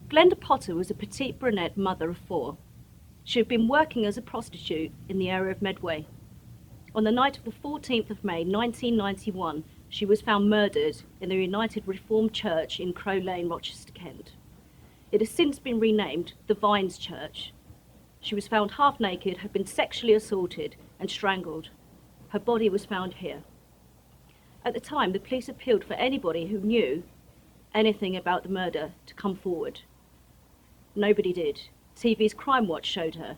Glenda Potter was a petite brunette mother of 4. She had been working as a prostitute in the area of Medway. On the night of the 14th of May 1991, she was found murdered in the United Reformed Church in Crow Lane, Rochester, Kent. It has since been renamed the Vines Church. She was found half naked, had been sexually assaulted and strangled. Her body was found here. At the time, the police appealed for anybody who knew anything about the murder to come forward. Nobody did. TV's Crime Watch showed her.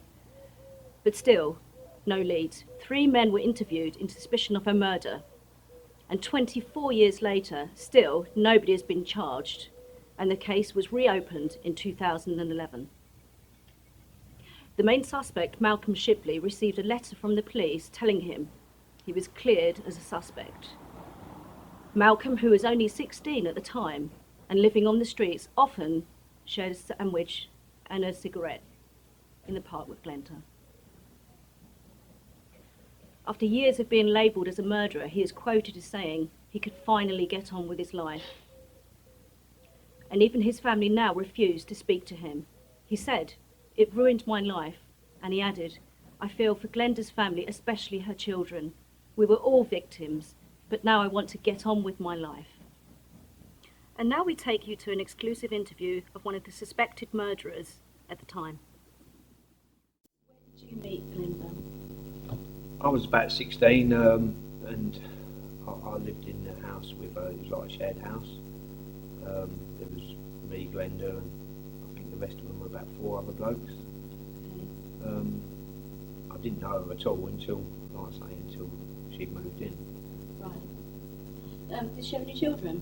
But still, no leads. 3 men were interviewed in suspicion of her murder. And 24 years later, still, nobody has been charged. And the case was reopened in 2011. The main suspect, Malcolm Shipley, received a letter from the police telling him he was cleared as a suspect. Malcolm, who was only 16 at the time and living on the streets, often shared a sandwich and a cigarette in the park with Glenda. After years of being labelled as a murderer, he is quoted as saying he could finally get on with his life. And even his family now refuse to speak to him. He said, "It ruined my life," and he added, "I feel for Glenda's family, especially her children. We were all victims, but now I want to get on with my life." And now we take you to an exclusive interview of one of the suspected murderers at the time. Where did you meet Glenda? I was about 16 and I lived in a house with her. It was like a shared house. There was me, Glenda, and I think the rest of them were about 4 other blokes. Okay. I didn't know her at all until, like I say, until she moved in. Right. Did she have any children?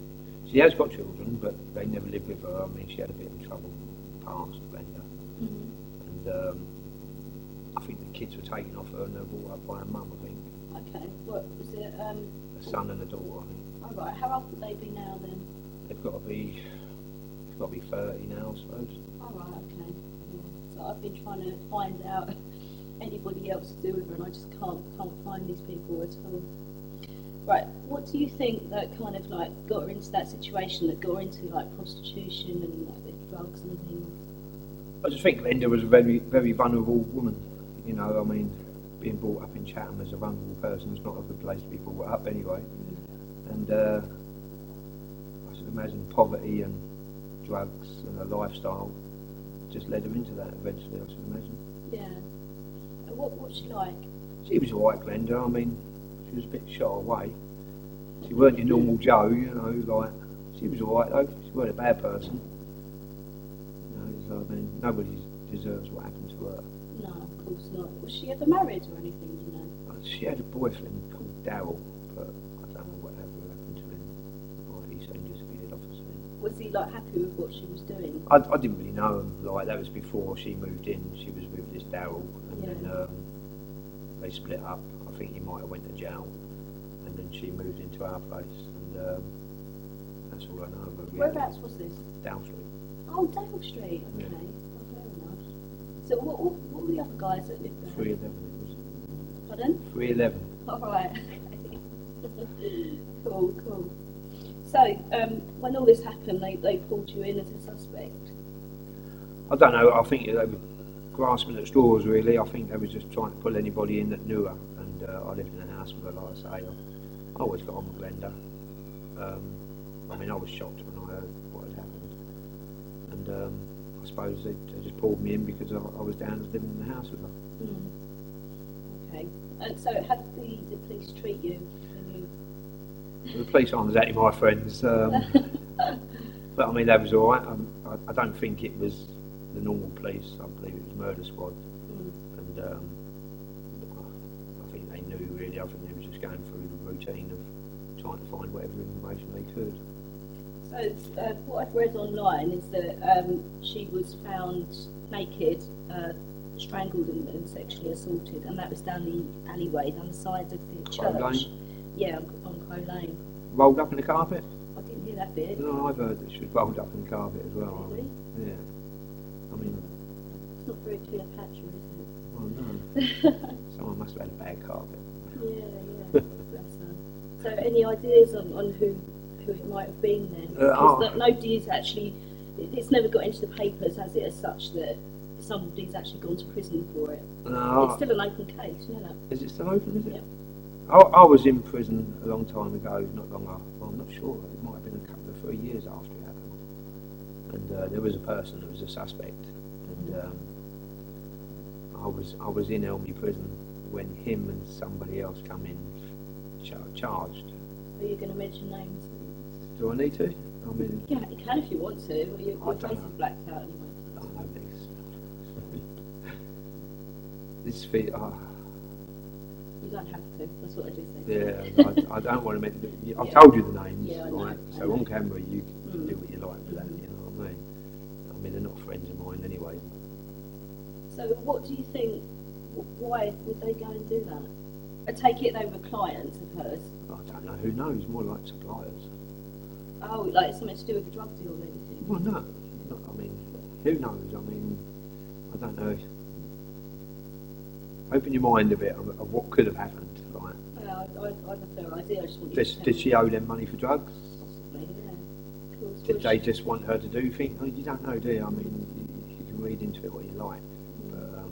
She has got children, but they never lived with her. I mean, she had a bit of trouble past, Glenda. Mm-hmm. And I think the kids were taken off her and they were brought up by her mum, I think. Okay. What was it? A son and a daughter, I think. Oh, right. How old would they be now then? They've got to be 30 now, I suppose. Oh, right. Okay. Yeah. So I've been trying to find out anybody else to do with her, and I just can't find these people at all. Right, what do you think that kind of like got her into that situation, that got her into like prostitution and like the drugs and things? I just think Glenda was a very, very vulnerable woman. You know, I mean, being brought up in Chatham as a vulnerable person is not a good place to be brought up anyway. Mm. And I should imagine poverty and drugs and her lifestyle just led her into that eventually, I should imagine. Yeah. What's she like? She was alright, Glenda. I mean, she was a bit shot away. She weren't your normal Joe, you know, like, she was alright though. She weren't a bad person. You know, so, I mean, nobody deserves what happened to her. No, of course not. Was she ever married or anything, do you know? She had a boyfriend called Darryl, but I don't know what happened to him. He soon disappeared off the scene. Was he like happy with what she was doing? I didn't really know him. Like, that was before she moved in. She was with this Darryl, and then they split up. I think he might have went to jail, and then she moved into our place, and that's all I know of her. Really. Whereabouts was this? Down Street. Oh, Dale Street. Okay. Yeah. Oh, fair enough. So what were the other guys that lived there? 311 it was. Pardon? 311. All right. Okay. Cool. So when all this happened, they pulled you in as a suspect. I don't know. I think they were grasping at straws, really. I think they were just trying to pull anybody in that knew her. And I lived in a house with her, like I say. I always got on with Glenda. I mean, I was shocked when I heard what had happened. And I suppose they just pulled me in because I was down living in the house with her. Mm. Okay. And so how did the police treat you? The police aren't exactly my friends. But I mean, that was alright. I don't think it was the normal police. I believe it was murder squad. Mm. And I think they knew, really. I think they were just going through the routine of trying to find whatever information they could. So what I've read online is that she was found naked, strangled and sexually assaulted, and that was down the alleyway, down the side of the church. Crow Lane? Yeah, on Crow Lane. Rolled up in the carpet? I didn't hear that bit. No, I've heard that she was rolled up in the carpet as well. Really? Yeah. I mean... It's not very clear patcher, is it? Oh no. Someone must have had a bad carpet. Yeah. Bless her. So any ideas on who it might have been then? Because nobody has actually It's never got into the papers, has it, as such, that somebody's actually gone to prison for it? No. It's still an open case, you know that? Is it still open, is it? Yep. I was in prison a long time ago, not long after, well, I'm not sure, it might have been a couple of 3 years after it happened. And there was a person that was a suspect, and I was in Elmley prison when him and somebody else come in charged. Are you going to mention names? Do I need to? I mean, Yeah, you can if you want to. Your I don't face know. is blacked out anyway. I don't know this feet. You don't have to. That's what I just said. Yeah, I don't want to mention. I've Yeah. told you the names, Yeah, I know, right? I So know. on camera, you can do what you like with that. Mhm. You know what I mean? I mean, they're not friends of mine anyway. So what do you think, why would they go and do that? I take it they were clients of hers. I don't know. Who knows? More like suppliers. Oh, like something to do with the drug deal or anything? Well, no. I mean, who knows? I mean, I don't know. Open your mind a bit of what could have happened. Right? Well, I have a fair idea. I just want you to Did she owe them money for drugs? Possibly, yeah. Of course. Did they just want her to do things? Oh, you don't know, do you? I mean, you can read into it what you like. But,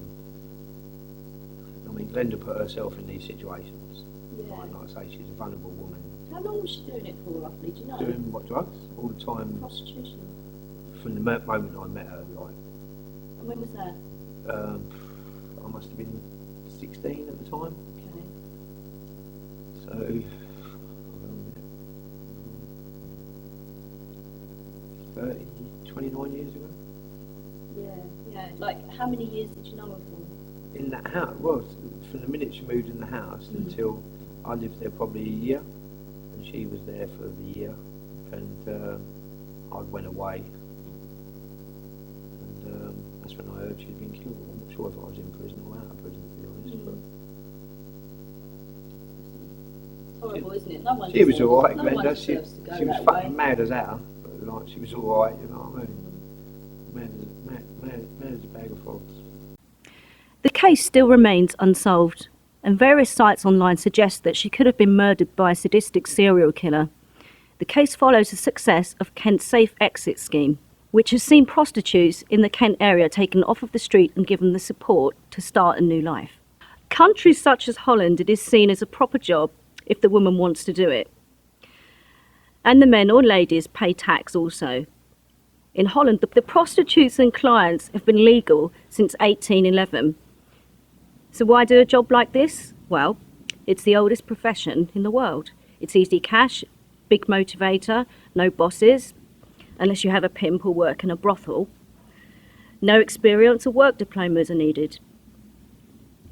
I mean, Glenda put herself in these situations. Yeah. Like I say, she's a vulnerable woman. How long was she doing it for, roughly? Do you know? Doing what, drugs? All the time. Prostitution. From the moment I met her, like, And when was that? I must have been 16 at the time. Okay. So, 29 years ago. Yeah. Like, how many years did you know her for? In that house, well, from the minute she moved in the house until I lived there probably a year, and she was there for the year, and I went away, and that's when I heard she'd been killed. I'm not sure if I was in prison or out of prison, to be honest, but It's horrible, isn't it? No one she was deserves- all right, no one Glenda. deserves to go She was that fucking way. mad as hell, but like she was all right, you know what I mean? Mad as a bag of frogs. The case still remains unsolved, and various sites online suggest that she could have been murdered by a sadistic serial killer. The case follows the success of Kent's Safe Exit scheme, which has seen prostitutes in the Kent area taken off of the street and given the support to start a new life. Countries such as Holland, it is seen as a proper job if the woman wants to do it. And the men or ladies pay tax also. In Holland, the prostitutes and clients have been legal since 1811. So why do a job like this? Well, it's the oldest profession in the world. It's easy cash, big motivator, no bosses, unless you have a pimp or work in a brothel. No experience or work diplomas are needed.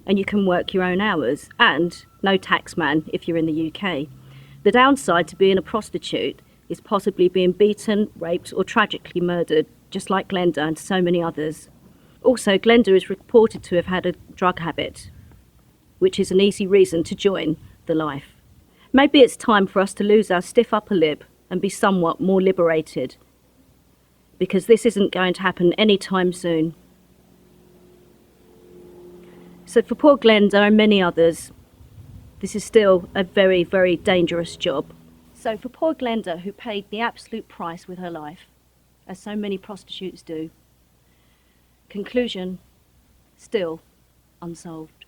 And you can work your own hours, and no tax man if you're in the UK. The downside to being a prostitute is possibly being beaten, raped or tragically murdered, just like Glenda and so many others. Also, Glenda is reported to have had a drug habit, which is an easy reason to join the life. Maybe it's time for us to lose our stiff upper lip and be somewhat more liberated, because this isn't going to happen anytime soon. So for poor Glenda and many others, this is still a very, very dangerous job. So for poor Glenda, who paid the absolute price with her life, as so many prostitutes do, conclusion, still unsolved.